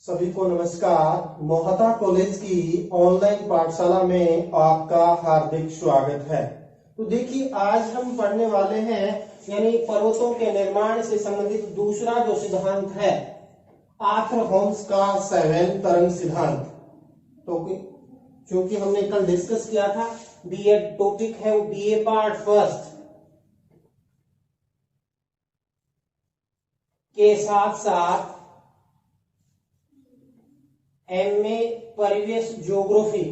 सभी को नमस्कार। मोहता कॉलेज की ऑनलाइन पाठशाला में आपका हार्दिक स्वागत है। तो देखिए, आज हम पढ़ने वाले हैं यानी पर्वतों के निर्माण से संबंधित दूसरा जो सिद्धांत है, आर्थर होम्स का सैवेन तरंग सिद्धांत। तो क्योंकि हमने कल डिस्कस किया था, बीए टॉपिक है वो बीए पार्ट फर्स्ट के साथ साथ एमए परिवेश ज्योग्राफी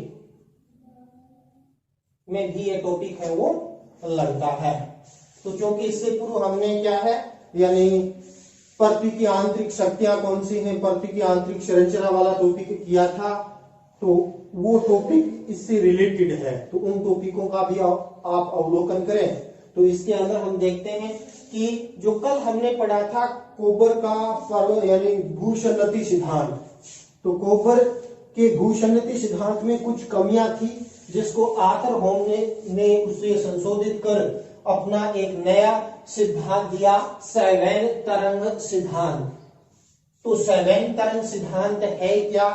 में भी ये टॉपिक है वो लगता है। तो क्योंकि इससे पूर्व हमने क्या है यानी पृथ्वी की आंतरिक शक्तियां कौन सी हैं, पृथ्वी की आंतरिक संरचना वाला टॉपिक किया था, तो वो टॉपिक इससे रिलेटेड है। तो उन टॉपिकों का भी आप अवलोकन करें। तो इसके अंदर हम देखते हैं कि जो कल हमने पढ़ा था कोबर का पर्व यानी भूसन्नति सिद्धांत, तो कोबर के भूसन्नति सिद्धांत में कुछ कमियां थी जिसको आर्थर होम ने उसे संशोधित कर अपना एक नया सिद्धांत दिया, सैवेन तरंग सिद्धांत। तो सैवेन तरंग सिद्धांत है क्या,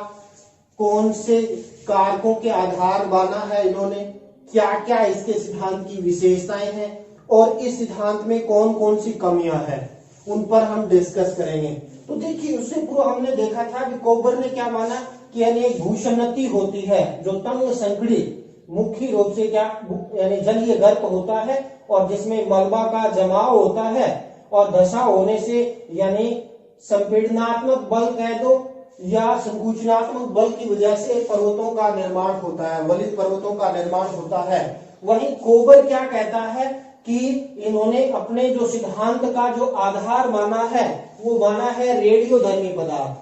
कौन से कारकों के आधार माना है इन्होंने, क्या क्या इसके सिद्धांत की विशेषताएं हैं और इस सिद्धांत में कौन कौन सी कमियां हैं, उन पर हम डिस्कस करेंगे। तो देखिए, उससे पूर्व हमने देखा था कि कोबर ने क्या माना कि यानी एक भूसन्नति होती है जो तंग संगठित मुख्य रूप से क्या यानी जलीय गर्त होता है और जिसमें मलबा का जमाव होता है और दशा होने से यानी संपीड़नात्मक बल कह दो या संकुचनात्मक बल की वजह से पर्वतों का निर्माण होता है, वलित पर्वतों का निर्माण होता है। वहीं कोबर क्या कहता है कि इन्होंने अपने जो सिद्धांत का जो आधार माना है वो माना है रेडियोधर्मी पदार्थ।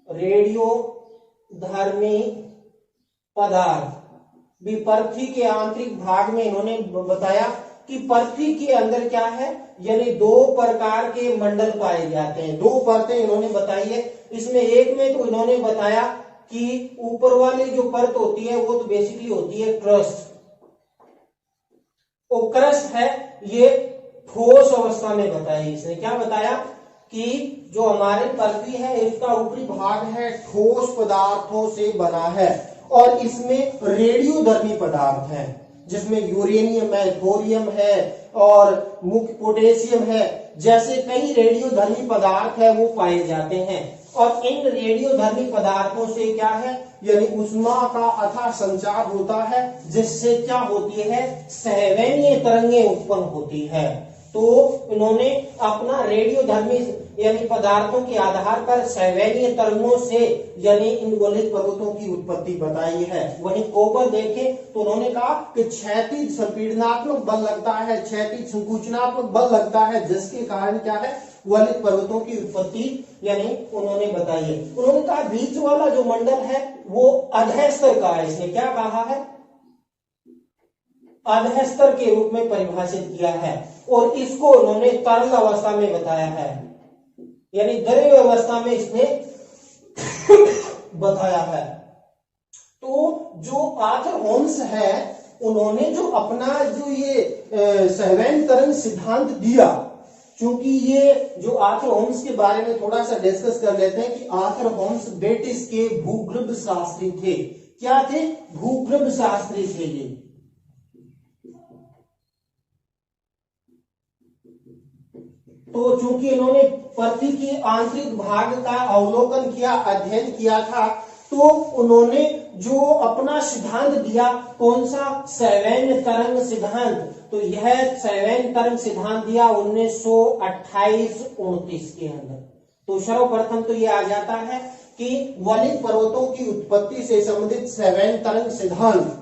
रेडियोधर्मी पदार्थ भी पृथ्वी के आंतरिक भाग में इन्होंने बताया कि पृथ्वी के अंदर क्या है यानी दो प्रकार के मंडल पाए जाते हैं, दो परतें इन्होंने बताई है। इसमें एक में तो इन्होंने बताया कि ऊपर वाली जो परत होती है वो तो बेसिकली होती है क्रस्ट। वो क्रस्ट है ये ठोस अवस्था में बताई। इसने क्या बताया कि जो हमारी पृथ्वी है इसका ऊपरी भाग है ठोस पदार्थों से बना है और इसमें रेडियोधर्मी पदार्थ है जिसमें यूरेनियम है, थोरियम है और मुख्य पोटेशियम है, जैसे कई रेडियोधर्मी पदार्थ है वो पाए जाते हैं। और इन रेडियोधर्मी पदार्थों से क्या है यानी ऊष्मा का अथाह संचार होता है जिससे क्या होती है सैवेनीय तरंगें उत्पन्न होती है। तो इन्होंने अपना रेडियोधर्मी यानी पदार्थों के आधार पर सैवेनीय तरंगों से यानी इन वलित पर्वतों की उत्पत्ति बताई है। वहीं कोबर देखें तो उन्होंने कहा कि क्षैतिज संपीड़नात्मक बल लगता है, क्षैतिज संकुचनात्मक बल लगता है, जिसके कारण क्या है वलित पर्वतों की उत्पत्ति यानी उन्होंने बताई है। उन्होंने कहा बीच वाला जो मंडल है वो अधस्तर का है। इसने क्या कहा है, अधस्तर के रूप में परिभाषित किया है और इसको उन्होंने तरल अवस्था में बताया है यानी द्रव्य अवस्था में इसने बताया है। तो जो आर्थर होम्स है उन्होंने जो अपना जो ये सैवेन तरंग सिद्धांत दिया, क्योंकि ये जो आर्थर होम्स के बारे में थोड़ा सा डिस्कस कर लेते हैं कि आर्थर होम्स ब्रिटिश के भूगर्भ शास्त्री थे। क्या थे? भूगर्भ शास्त्री थे ये। तो चूंकि इन्होंने पृथ्वी के आंतरिक भाग का अवलोकन किया, अध्ययन किया था, तो उन्होंने जो अपना सिद्धांत दिया कौन सा, सैवेन तरंग सिद्धांत। तो यह सैवेन तरंग सिद्धांत दिया 1928-29 के अंदर। तो सर्वप्रथम तो ये आ जाता है कि वलित पर्वतों की उत्पत्ति से संबंधित सैवेन तरंग सिद्धांत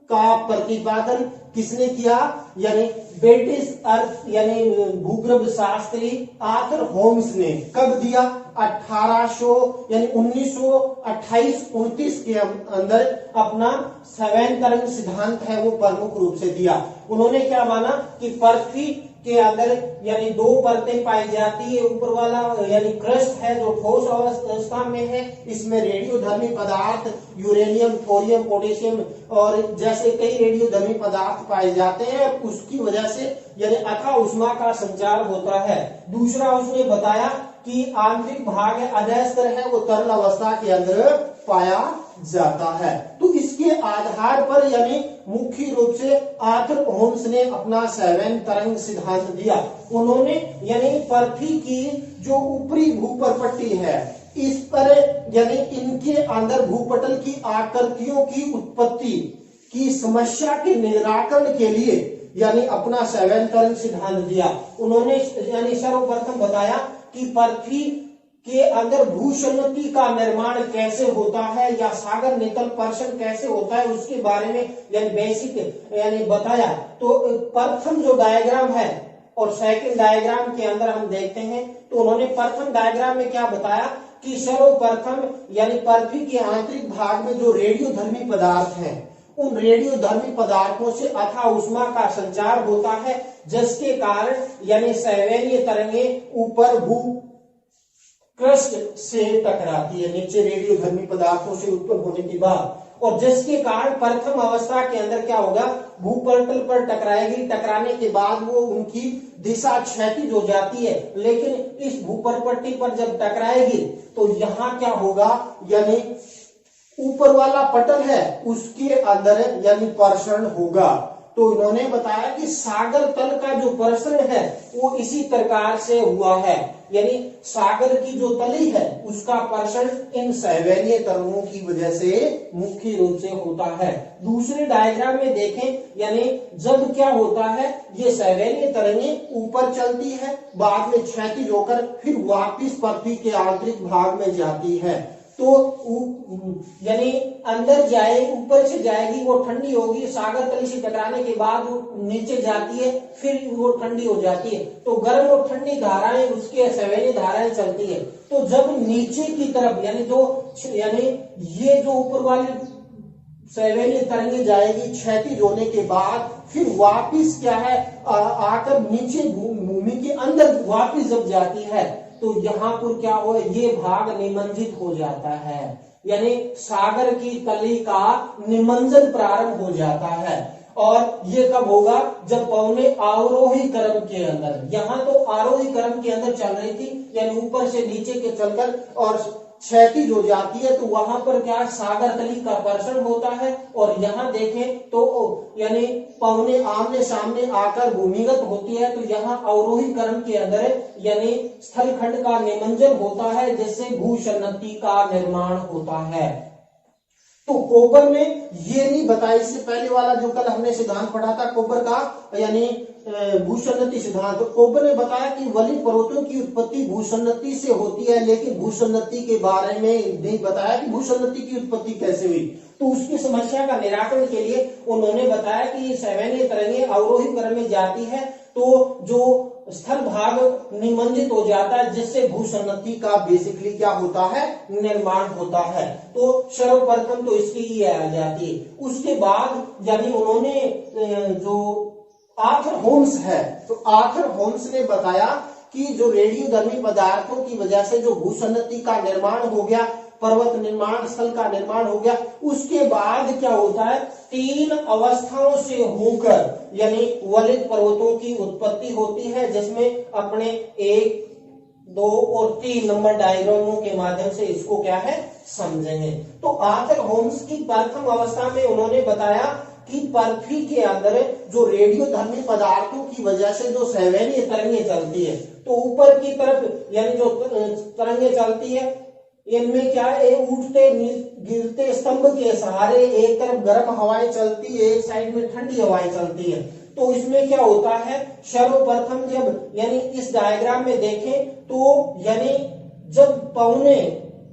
का प्रतिपादन किसने किया यानी ब्रिटिश अर्थ यानी भूगर्भ शास्त्री आर्थर होम्स ने। कब दिया? 1800 यानी 1928-29 के अंदर अपना सैवेन तरंग सिद्धांत है वो प्रमुख रूप से दिया। उन्होंने क्या माना कि पृथ्वी के अंदर यानी दो परतें पाई जाती है, ऊपर वाला यानी क्रस्ट है जो ठोस अवस्था में है, इसमें रेडियोधर्मी पदार्थ यूरेनियम, थोरियम, पोटेशियम और जैसे कई रेडियोधर्मी पदार्थ पाए जाते हैं, उसकी वजह से यानी अथाह ऊष्मा का संचार होता है। दूसरा उसने बताया कि आंतरिक भाग है अजस्तर है वो तरल अवस्था के अंदर पाया जाता है। तो इसके आधार पर यानी मुख्य रूप से आर्थर होम्स ने अपना सैवेन तरंग सिद्धांत दिया। उन्होंने यानी पृथ्वी की जो ऊपरी भूपरपट्टी है इस पर यानी इनके अंदर भूपटल की आकृतियों की उत्पत्ति की समस्या के निराकरण के लिए यानी अपना सैवेन तरंग सिद्धांत दिया। उन्होंने यानी सर्वप्रथम बताया कि पृथ्वी के अंदर भूसन्नति का निर्माण कैसे होता है या सागर नितल पर्शन कैसे होता है उसके बारे में यानी बेसिक यानी बताया। तो प्रथम जो डायग्राम है और सेकंड डायग्राम के अंदर हम देखते हैं तो उन्होंने प्रथम डायग्राम में क्या बताया कि सर्वप्रथम यानी पृथ्वी के आंतरिक भाग में जो रेडियोधर्मी पदार्थ हैं उन रेडियोधर्मी पदार्थों से अथाह ऊष्मा का संचार होता है जिसके कारण यानी सैवेनीय तरंगे ऊपर भू क्रस्ट से टकराती है नीचे रेडियोधर्मी पदार्थों से उत्पन्न होने के बाद और जिसके कारण प्रथम अवस्था के अंदर क्या होगा भूपटल पर टकराएगी। टकराने के बाद वो उनकी दिशा क्षैतिज हो जाती है लेकिन इस भूपरपट्टी पर जब टकराएगी तो यहाँ क्या होगा यानी ऊपर वाला पटल है उसके अंदर यानी प्रसरण होगा। तो इन्होंने बताया कि सागर तल का जो प्रसरण है वो इसी प्रकार से हुआ है यानी सागर की जो तली है उसका प्रसरण इन सैवेनीय तरंगों की वजह से मुख्य रूप से होता है। दूसरे डायग्राम में देखें यानी जब क्या होता है ये सैवेनीय तरंगे ऊपर चलती है बाद में क्षैतिज होकर फिर वापिस पृथ्वी के आंतरिक भाग में जाती है तो यानी अंदर जाए ऊपर से जाएगी वो ठंडी होगी सागर तली से टकराने के बाद वो नीचे जाती है फिर वो ठंडी हो जाती है तो गर्म और ठंडी धाराएं उसके सैवेनीय धाराएं चलती है। तो जब नीचे की तरफ यानी ये जो ऊपर वाली सैवेनीय तरंगे जाएगी क्षैतिज होने के बाद फिर वापिस क्या है आकर नीचे भूमि के अंदर वापिस जब जाती है तो यहाँ पर क्या हो ये भाग निमंजित हो जाता है यानी सागर की तली का निमंजन प्रारंभ हो जाता है। और ये कब होगा जब पवने आरोही क्रम के अंदर यहाँ तो आरोही क्रम के अंदर चल रही थी यानी ऊपर से नीचे के चलकर और क्षैतिज हो जाती है तो वहां पर क्या सागर तली का प्रसरण होता है और यहाँ देखें तो यानी पवने आमने सामने आकर भूमिगत होती है तो यहाँ अवरोही क्रम के अंदर यानी स्थलखंड का निमंजन होता है जिससे भूसन्नति का निर्माण होता है। तो कोबर में ये नहीं बताया इससे पहले वाला जो कल हमने सिद्धांत पढ़ा था कोबर का यानी भूसन्नति सिद्धांत। कोबर ने बताया कि वलित पर्वतों की उत्पत्ति भूसन्नति से होती है लेकिन भूसन्नति के बारे में नहीं बताया कि भूसन्नति की उत्पत्ति कैसे हुई। तो उसकी समस्या का निराकरण के लिए उन्होंने बताया कि सैवेनीय तरंगे अवरोही क्रम में जाती है तो जो स्थल भाग निमंजित हो जाता है जिससे भूसन्नति का बेसिकली क्या होता है निर्माण होता है। तो सर्वप्रथम तो इसकी ये आ जाती है। उसके बाद यानी उन्होंने जो आर्थर होम्स है तो आर्थर होम्स ने बताया कि जो रेडियोधर्मी पदार्थों की वजह से जो भूसन्नति का निर्माण हो गया पर्वत निर्माण स्थल का निर्माण हो गया उसके बाद क्या होता है तीन अवस्थाओं से होकर यानी वलित पर्वतों की उत्पत्ति होती है जिसमें अपने 1, 2 और 3 नंबर डायग्रामों के माध्यम से इसको क्या है समझेंगे। तो आर्थर होम्स की प्रथम अवस्था में उन्होंने बताया कि पृथ्वी के अंदर जो रेडियोधर्मी पदार्थों की वजह से जो सैवेनीय तरंगे चलती है तो ऊपर की तरफ यानी जो तरंगे चलती है इनमें क्या है उठते गिरते स्तंभ के सहारे एक तरफ गर्म हवाएं चलती है एक साइड में ठंडी हवाएं चलती है। तो इसमें क्या होता है सर्वप्रथम जब यानी इस डायग्राम में देखें तो यानी जब पवने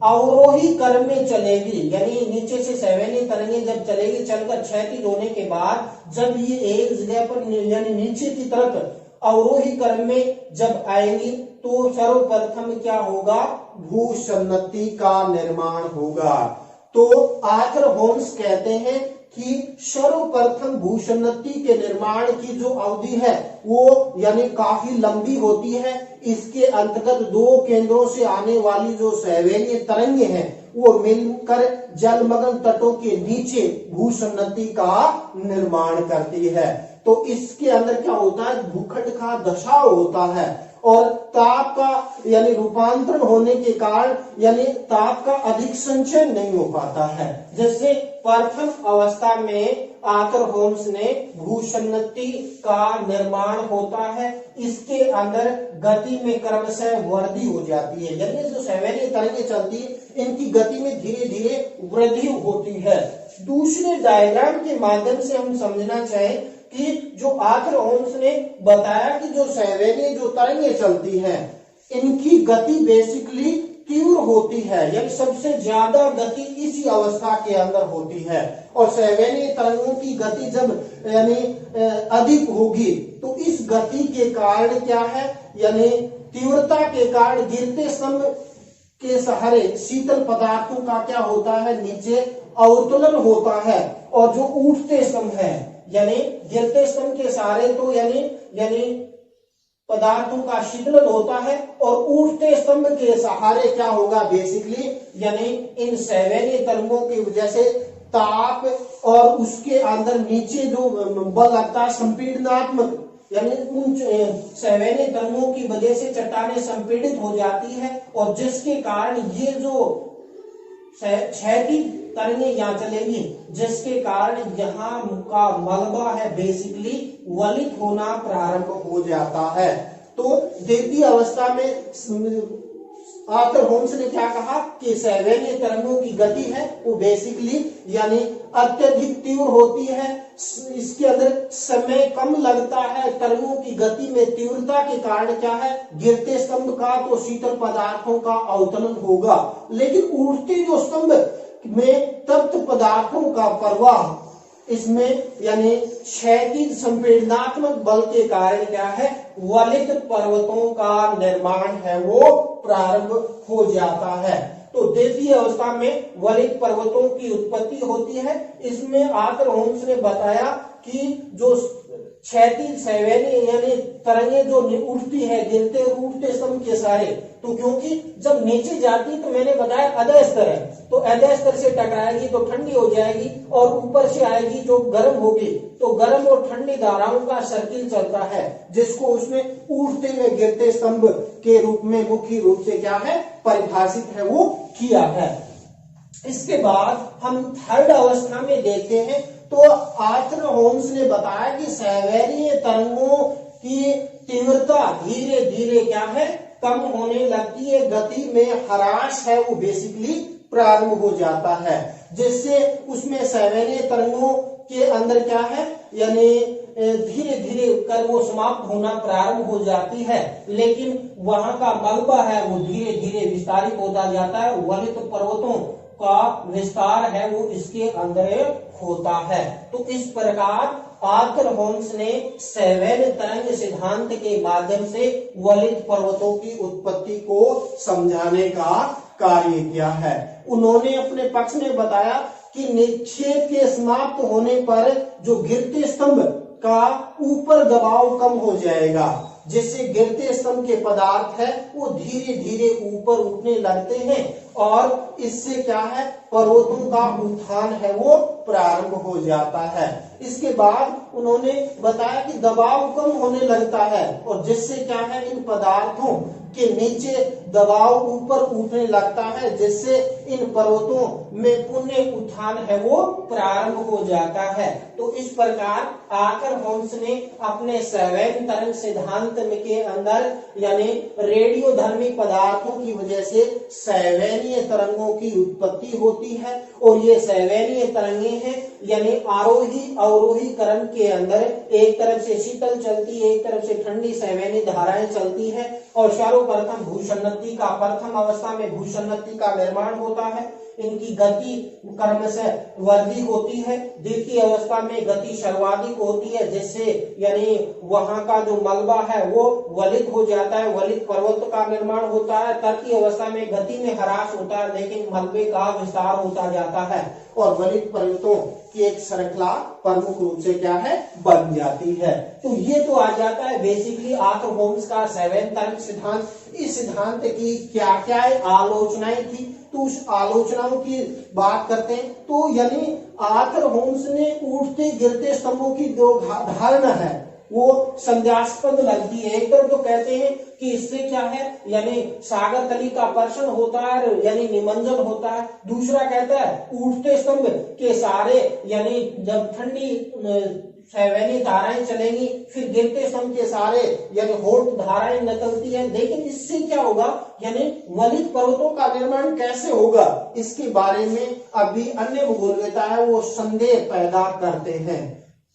अवरोही क्रम में चलेगी यानी नीचे से सैवेनीय तरंगे जब चलेगी चलकर क्षैतिज होने के बाद जब ये एक जगह पर यानी नीचे की तरफ अवरोही क्रम में जब आएंगी तो सर्वप्रथम क्या होगा भूसन्नति का निर्माण होगा। तो आर्थर होम्स कहते हैं कि सर्वप्रथम भूसन्नति के निर्माण की जो अवधि है वो यानी काफी लंबी होती है। इसके अंतर्गत 2 केंद्रों से आने वाली जो सैवेनीय तरंगे हैं वो मिलकर जलमग्न तटों के नीचे भूसन्नति का निर्माण करती है। तो इसके अंदर क्या होता है भूखंड का धसाव होता है और ताप का यानी रूपांतरण होने के कारण यानी ताप का अधिक संचय नहीं हो पाता है। जैसे प्रथम अवस्था में आकर होम्स ने भूसन्नति का निर्माण होता है, इसके अंदर गति में क्रमशः वृद्धि हो जाती है, यानी जो सेवेनिय तरंगें चलती है इनकी गति में धीरे धीरे वृद्धि होती है। दूसरे डायग्राम के माध्यम से हम समझना चाहें कि जो आर्थर होम्स ने बताया कि जो सेवेनिय जो तरंगें चलती हैं इनकी गति बेसिकली तीव्र होती है, यानी सबसे ज्यादा गति इसी अवस्था के अंदर होती है। और सेवेनिय तरंगों की गति जब यानी अधिक होगी तो इस गति के कारण क्या है, यानी तीव्रता के कारण गिरते स्तंभ के सहारे शीतल पदार्थों का क्या होता है, नीचे अवतुलन होता है। और जो उठते स्तंभ है यानी गिरते स्तंभ के सहारे तो यानी पदार्थों का शीतलन होता है, और उठते स्तंभ के सहारे क्या होगा बेसिकली, यानी इन सेवेनिय तरंगों की वजह से ताप और उसके अंदर नीचे जो बल लगता है संपीड़नात्मक, यानी उन सेवेनिय तरंगों की वजह से चट्टानें संपीड़ित हो जाती है, और जिसके कारण ये जो क्षैतिज तरंगें यहाँ चलेगी, जिसके कारण यहाँ का मलबा है बेसिकली वलित होना प्रारंभ हो जाता है। तो द्वितीय अवस्था में आर्थर होम्स ने क्या कहा कि सेवेनिय तरंगों की गति है वो बेसिकली यानी अत्यधिक तीव्र होती है, इसके अंदर समय कम लगता है, तरंगों की गति में तीव्रता के कारण क्या है, गिरते स्तंभ का तो शीतल पदार्थों का अवतरण होगा, लेकिन उठते जो स्तंभ में तप्त पदार्थों का प्रवाह इसमें यानी क्षैतिज संपीड़नात्मक बल के कारण क्या है, वलित पर्वतों का निर्माण है वो प्रारंभ हो जाता है। तो द्वितीय अवस्था में वलित पर्वतों की उत्पत्ति होती है। इसमें आर्थर होम्स ने बताया कि जो क्षैतिज सेवेनिय यानी तरंगें जो उठती है गिरते और उठते स्तंभ के सारे, तो क्योंकि जब नीचे जाती तो मैंने बताया अधः स्तर है, तो अधः स्तर से टकराएगी तो ठंडी हो जाएगी, और ऊपर से आएगी जो गर्म होगी, तो गर्म और ठंडी धाराओं का सर्किल चलता है, जिसको उसमें उठते हुए गिरते स्तंभ के रूप में मुख्य रूप से क्या है परिभाषित है वो किया है। इसके बाद हम थर्ड अवस्था में देखते हैं, तो आर्थर होम्स ने बताया कि सेवेनिय तरंगों की तीव्रता धीरे धीरे क्या है कम होने लगती है, गति में ह्रास है वो बेसिकली प्रारंभ हो जाता है, जिससे उसमें सेवेनिय तरंगों के अंदर क्या है यानी धीरे धीरे कर वो समाप्त होना प्रारंभ हो जाती है, लेकिन वहां का मलबा है वो धीरे धीरे विस्तारित होता जाता है, वलित पर्वतों का विस्तार है वो इसके अंदर होता है। तो इस प्रकार आर्थर होम्स ने सेवेनिय तरंग सिद्धांत के माध्यम से वलित पर्वतों की उत्पत्ति को समझाने का कार्य किया है। उन्होंने अपने पक्ष में बताया कि निक्षेप के समाप्त होने पर जो गिरते स्तंभ का ऊपर दबाव कम हो जाएगा, जिससे गिरते स्तंभ के पदार्थ है वो धीरे धीरे ऊपर उठने लगते हैं, और इससे क्या है पर्वतों का उत्थान है वो प्रारंभ हो जाता है। इसके बाद उन्होंने बताया कि दबाव कम होने लगता है, और जिससे क्या है इन पदार्थों के नीचे दबाव ऊपर उठने लगता है, जिससे इन पर्वतों में पुनः उत्थान है वो प्रारंभ हो जाता है। तो इस प्रकार आर्थर होम्स ने अपने सेवेनिय तरंग सिद्धांत के अंदर यानी रेडियोधर्मी पदार्थों की वजह से सेवेनिय तरंगों की उत्पत्ति होती है, और ये सेवेनिय तरंगे हैं यानी आरोही अवरोही क्रम के अंदर एक तरफ से शीतल चलती है, एक तरफ से ठंडी सेवेनिय धाराएं चलती है, और सर्वप्रथम भूसन्नति का प्रथम अवस्था में भूसन्नति का निर्माण होता है, इनकी गति क्रमशः वृद्धि होती है। द्वितीय अवस्था में गति सर्वाधिक होती है, जिससे यानी वहां का जो मलबा है वो वलित हो जाता है, वलित पर्वत का निर्माण होता है। तृतीय अवस्था में गति में ह्रास होता है, लेकिन मलबे का विस्तार होता जाता है, और वलित पर्वतों की एक श्रृंखला प्रमुख रूप से क्या है बन जाती है। तो ये तो आ जाता है बेसिकली आर्थर होम्स का सेवेनिय तरंग सिद्धांत। इस सिद्धांत की क्या क्या आलोचनाएं थी, तो उस आलोचनाओं की बात करते हैं। तो यानी आर्थर होम्स ने उठते गिरते स्तंभों की जो धारणा है वो संदेहास्पद लगती है। एक तरफ तो कहते हैं कि इससे क्या है, यानी सागर तली का आकर्षण होता है, यानी निमंजन होता है। दूसरा कहता है उठते स्तंभ के सारे, यानी जब ठंडी सैवैनी धाराएं चलेंगी, फिर गिरते स्तंभ के सारे यानी होठ धाराएं निकलती है। लेकिन इससे क्या होगा, यानी वलित पर्वतों का निर्माण कैसे होगा, इसके बारे में अभी अन्य भूगोलवेता है वो संदेह पैदा करते हैं।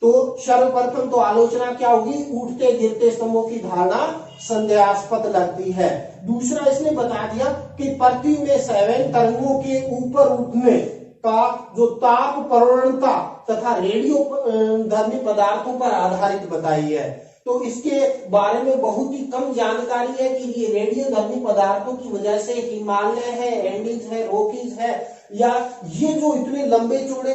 तो सर्वप्रथम तो आलोचना क्या होगी, उठते गिरते स्तंभों की धारणा संदेहास्पद लगती है। दूसरा इसने बता दिया कि पृथ्वी में सैवैन तरंगों के ऊपर उठने का जो ताप प्रवणता तथा रेडियो धर्मी पदार्थों पर आधारित बताई है। तो इसके बारे में बहुत ही कम जानकारी है कि ये रेडियो धर्मी पदार्थों की वजह से हिमालय है, एंडीज है, रॉकीज है, या ये जो इतने लंबे चौड़े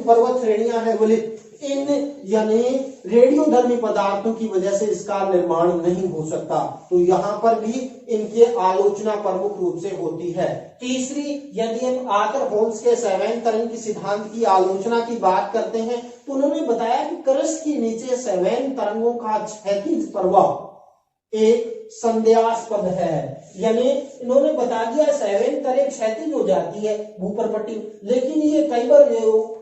पर्वत श्रेणियां हैं बोले, इन यानी रेडियो धर्मी पदार्थों की वजह से इसका निर्माण नहीं हो सकता। तो यहाँ पर भी इनके आलोचना प्रमुख रूप से होती है। तीसरी, यदि हम आर्थर होम्स के सैवैन तरंग की सिद्धांत की आलोचना की बात करते हैं तो उन्होंने बताया कि क्रस्ट के नीचे सैवैन तरंगों का क्षैतिज प्रवाह एक संदेहास्पद है। यानी इन्होंने बता दिया सैवैन तरंग क्षैतिज हो जाती है भूपर्पट्टी, लेकिन ये कई बार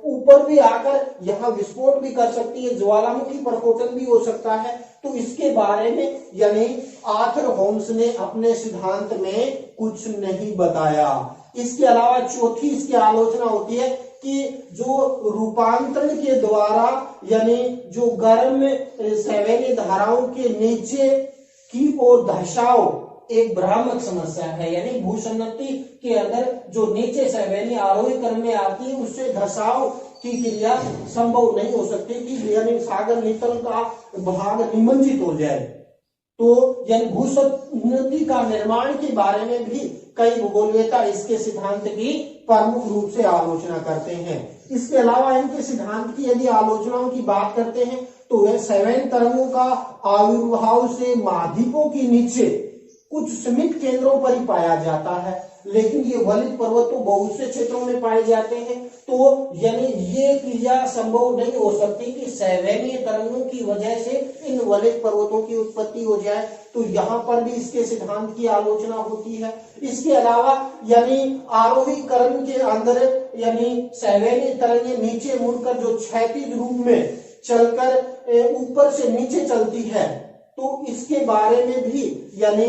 ऊपर भी आकर यहाँ विस्फोट भी कर सकती है, ज्वालामुखी प्रस्फोटन भी हो सकता है। तो इसके बारे में यानी आर्थर होम्स ने अपने सिद्धांत में कुछ नहीं बताया। इसके अलावा चौथी इसकी आलोचना होती है कि जो रूपांतरण के द्वारा यानी जो गर्म सैवैनी धाराओं के नीचे की ओर धसाव एक भ्रामक समस्या है। यानी भूसन्नति के अंदर जो नीचे सैवैनी आरोही क्रम में आती है उससे धसाव की क्रिया संभव नहीं हो सकती कि यानी सागर नितल का भाग निमंजित हो जाए। तो यानी भूसन्नति का निर्माण के बारे में भी कई भूगोलवेता इसके सिद्धांत की प्रमुख रूप से आलोचना करते हैं। इसके अलावा इनके सिद्धांत की यदि आलोचनाओं की बात करते हैं तो वह सैवैन तरंगों का आविर्भाव से महाद्वीपों के नीचे कुछ सीमित केंद्रों पर ही पाया जाता है, लेकिन ये वलित पर्वत तो बहुत से क्षेत्रों में पाए जाते हैं। तो यानी ये क्रिया संभव नहीं हो सकती कि सैवैनी तरंगों की वजह से इन वलित पर्वतों की उत्पत्ति हो जाए। तो यहाँ पर भी इसके सिद्धांत की आलोचना होती है। इसके अलावा यानी आरोही क्रम के अंदर यानी सैवैनी तरंगें नीचे मुड़कर जो क्षैतिज रूप में चलकर ऊपर से नीचे चलती है, तो इसके बारे में भी यानी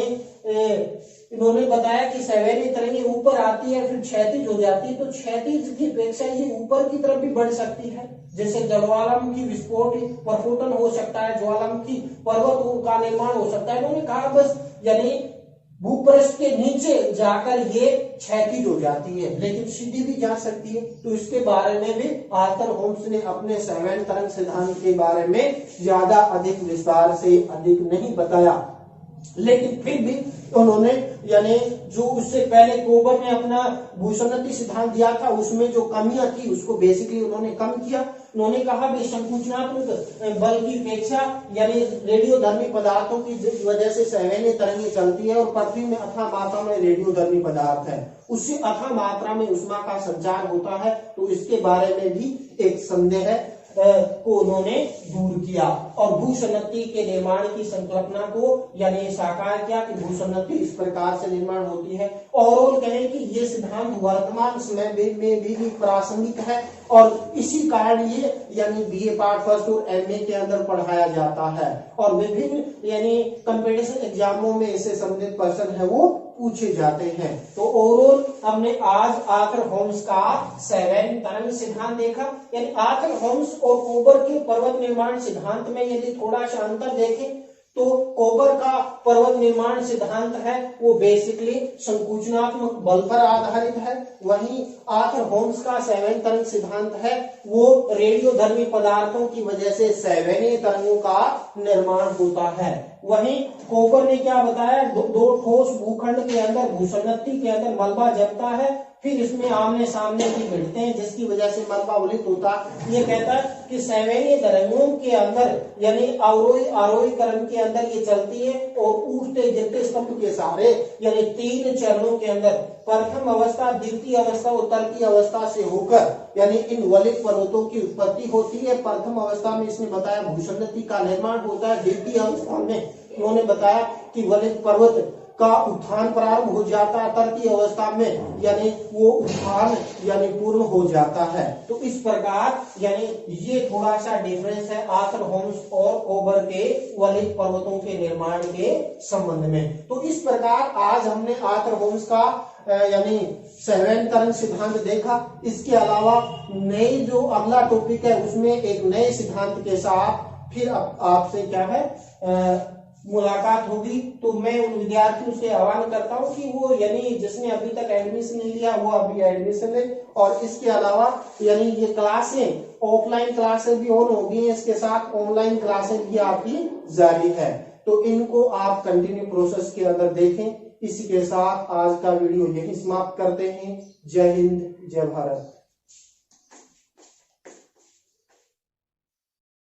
इन्होंने बताया कि सैवैनी तरंगें ऊपर आती है फिर क्षैतिज हो जाती है, तो क्षैतिज की अपेक्षा ये ऊपर की तरफ भी बढ़ सकती है। जैसे ज्वालामुखी विस्फोट प्रस्फोटन हो सकता है, ज्वालामुखी पर्वत का निर्माण हो सकता है। उन्होंने कहा बस यानी भूपृष्ठ के नीचे जाकर ये क्षैतिज हो जाती है, लेकिन सीधी भी जा सकती है। तो इसके बारे में भी आर्थर होम्स ने अपने सैवैन तरंग सिद्धांत के बारे में ज्यादा अधिक विस्तार से अधिक नहीं बताया, लेकिन फिर भी उन्होंने यानी जो उससे पहले कोबर ने अपना भूसन्नति सिद्धांत दिया था उसमें जो कमियां थी उसको बेसिकली उन्होंने कम किया। उन्होंने कहा भी संकुचनात्मक बल की अपेक्षा यानी रेडियोधर्मी पदार्थों की वजह से सैवैनी तरंगें चलती है और पृथ्वी में अथाह मात्रा में रेडियोधर्मी पदार्थ है, उससे अथाह मात्रा में उष्मा का संचार होता है। तो इसके बारे में भी एक संदेह को उन्होंने दूर किया और भूसन्नति के निर्माण की संकल्पना को यानी साकार किया कि भूसन्नति इस प्रकार से निर्माण होती है। और कहें कि ये सिद्धांत वर्तमान समय में भी प्रासंगिक है और इसी कारण ये यानी बीए पार्ट फर्स्ट और एमए के अंदर पढ़ाया जाता है और विभिन्न यानी कंपटीशन एग्जामों में इससे संबंधित प्रश्न है वो पूछे जाते हैं। तो ओवरऑल हमने आज आर्थर होम्स का सैवैन तरंग सिद्धांत देखा। यानी आर्थर होम्स और कोबर के पर्वत निर्माण सिद्धांत में यदि थोड़ा सा अंतर देखें तो कोबर का पर्वत निर्माण सिद्धांत है वो बेसिकली संकुचनात्मक बल पर आधारित है, वहीं आर्थर होम्स का सैवैन तरंग सिद्धांत है वो रेडियोधर्मी पदार्थों की वजह से सैवैनी तरंगों का निर्माण होता है। वहीं कोबर ने क्या बताया, दो ठोस भूखंड के अंदर, भूसन्नति के अंदर मलबा जमता है, फिर इसमें आमने सामने की भिड़ते हैं जिसकी वजह से मलबा उलित होता है। ये कहता है कि सैवनीय तरंगों के अंदर यानी अवरोही आरोही क्रम के अंदर ये चलती है और उठते गिरते स्तंभ के सहारे यानी 3 चरणों के अंदर प्रथम अवस्था, द्वितीय अवस्था और तृतीय अवस्था से होकर यानी इन वलित पर्वतों की उत्पत्ति होती है। प्रथम अवस्था में इसने बताया भूसन्नति का निर्माण होता है, द्वितीय अवस्था में उन्होंने बताया कि वलित पर्वत का उत्थान प्रारंभ हो जाता है, तृतीय अवस्था में यानी वो उत्थान यानी पूर्ण हो जाता है। तो इस प्रकार यानी ये थोड़ा सा डिफरेंस है आर्थरहोम्स और कोबर के वलित पर्वतों के निर्माण के संबंध में। तो इस प्रकार आज हमने आर्थरहोम्स का यानी सहवैन तरंग सिद्धांत देखा। इसके अलावा नई जो अगला टॉपिक है उसमें एक नए सिद्धांत के साथ फिर आपसे क्या है मुलाकात होगी। तो मैं उन विद्यार्थियों से आह्वान करता हूं कि वो यानी जिसने अभी तक एडमिशन नहीं लिया वो अभी एडमिशन ले, और इसके अलावा यानी ये क्लासें ऑफलाइन क्लासेस भी ऑन होगी, इसके साथ ऑनलाइन क्लासेस भी आपकी जारी है, तो इनको आप कंटिन्यू प्रोसेस के अंदर देखें। इसी के साथ आज का वीडियो यही समाप्त करते हैं। जय हिंद, जय भारत।